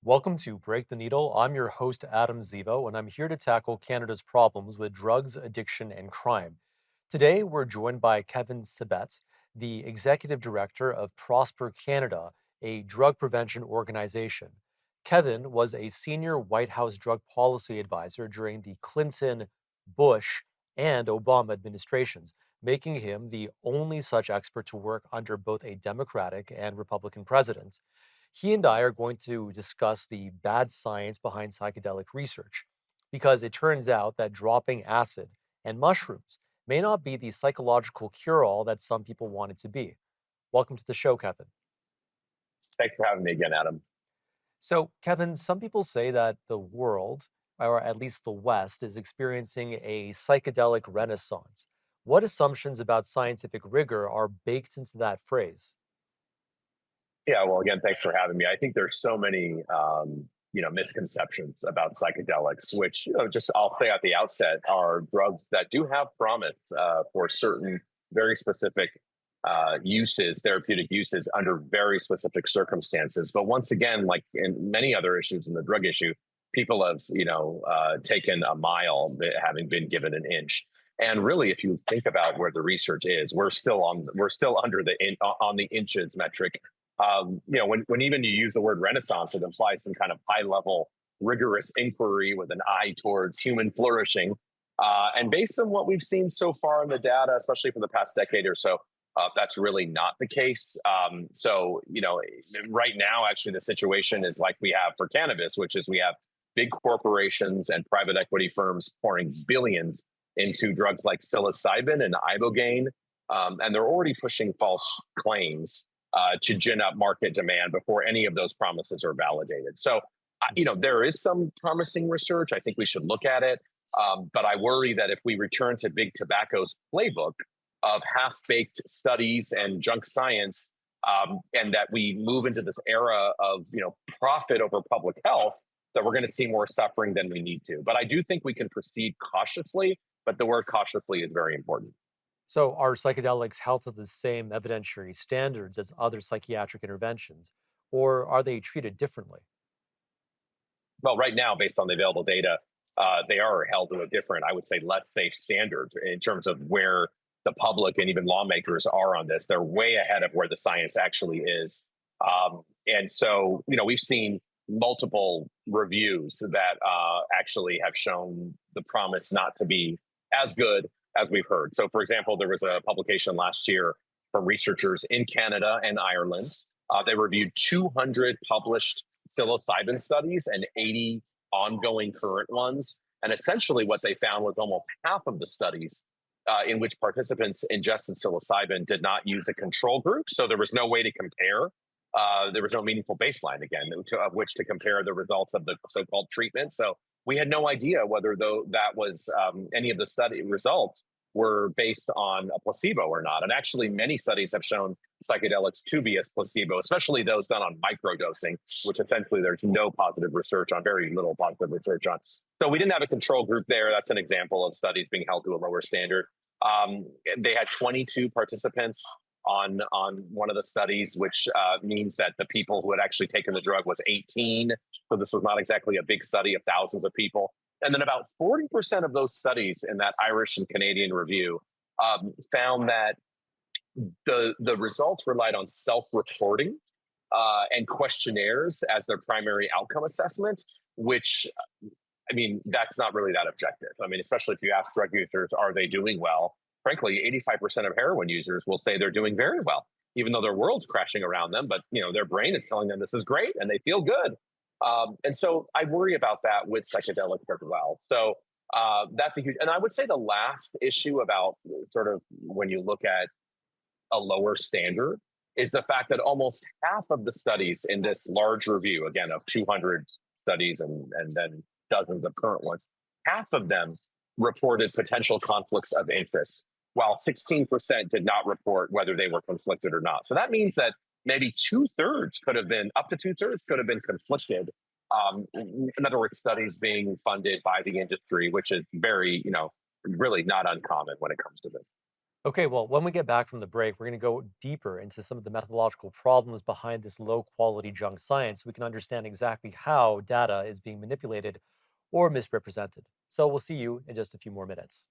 Welcome to Break the Needle. I'm your host, Adam Zivo, and I'm here to tackle Canada's problems with drugs, addiction, and crime. Today, we're joined by Kevin Sabet, the Executive Director of Prosper Canada, a drug prevention organization. Kevin was a senior White House drug policy advisor during the Clinton, Bush, and Obama administrations, making him the only such expert to work under both a Democratic and Republican president. He and I are going to discuss the bad science behind psychedelic research because it turns out that dropping acid and mushrooms may not be the psychological cure all that some people want it to be. Welcome to the show, Kevin. Thanks for having me again, Adam. So, Kevin, some people say that the world, or at least the West, is experiencing a psychedelic renaissance. What assumptions about scientific rigor are baked into that phrase? Yeah, well, again, thanks for having me. I think there's so many, misconceptions about psychedelics, which, just I'll say at the outset, are drugs that do have promise for certain very specific uses, therapeutic uses under very specific circumstances. But once again, like in many other issues in the drug issue, people have, taken a mile having been given an inch. And really, if you think about where the research is, we're still under on the inches metric. When even you use the word renaissance, it implies some kind of high level, rigorous inquiry with an eye towards human flourishing. And based on what we've seen so far in the data, especially for the past decade or so, that's really not the case. Right now, actually, the situation is like we have for cannabis, which is we have big corporations and private equity firms pouring billions into drugs like psilocybin and ibogaine, and they're already pushing false claims to gin up market demand before any of those promises are validated. So, there is some promising research. I think we should look at it. But I worry that if we return to big tobacco's playbook of half-baked studies and junk science, and that we move into this era of profit over public health, that we're going to see more suffering than we need to. But I do think we can proceed cautiously. But the word cautiously is very important. So, are psychedelics held to the same evidentiary standards as other psychiatric interventions, or are they treated differently? Well, right now, based on the available data, they are held to a different, I would say, less safe standard in terms of where the public and even lawmakers are on this. They're way ahead of where the science actually is. And so, we've seen multiple reviews that actually have shown the promise not to be as good as we've heard. So, for example, there was a publication last year from researchers in Canada and Ireland. They reviewed 200 published psilocybin studies and 80 ongoing current ones. And essentially, what they found was almost half of the studies in which participants ingested psilocybin did not use a control group. So there was no way to compare. There was no meaningful baseline, again, of which to compare the results of the so-called treatment. So we had no idea whether though that was any of the study results were based on a placebo or not. And actually, many studies have shown psychedelics to be a placebo, especially those done on microdosing, which essentially there's no positive research on, very little positive research on. So we didn't have a control group there. That's an example of studies being held to a lower standard. They had 22 participants on one of the studies, which means that the people who had actually taken the drug was 18. So this was not exactly a big study of thousands of people. And then about 40% of those studies in that Irish and Canadian review found that the results relied on self-reporting and questionnaires as their primary outcome assessment, which, I mean, that's not really that objective. I mean, especially if you ask drug users, are they doing well? Frankly, 85% of heroin users will say they're doing very well, even though their world's crashing around them. But, their brain is telling them this is great and they feel good. And so I worry about that with psychedelics as well. So that's a huge, and I would say the last issue about sort of when you look at a lower standard is the fact that almost half of the studies in this large review, again, of 200 studies and then dozens of current ones, half of them reported potential conflicts of interest, while 16% did not report whether they were conflicted or not. So that means that maybe up to two-thirds could have been conflicted. In other words, studies being funded by the industry, which is very, really not uncommon when it comes to this. Okay, well, when we get back from the break, we're going to go deeper into some of the methodological problems behind this low quality junk science so we can understand exactly how data is being manipulated or misrepresented. So we'll see you in just a few more minutes.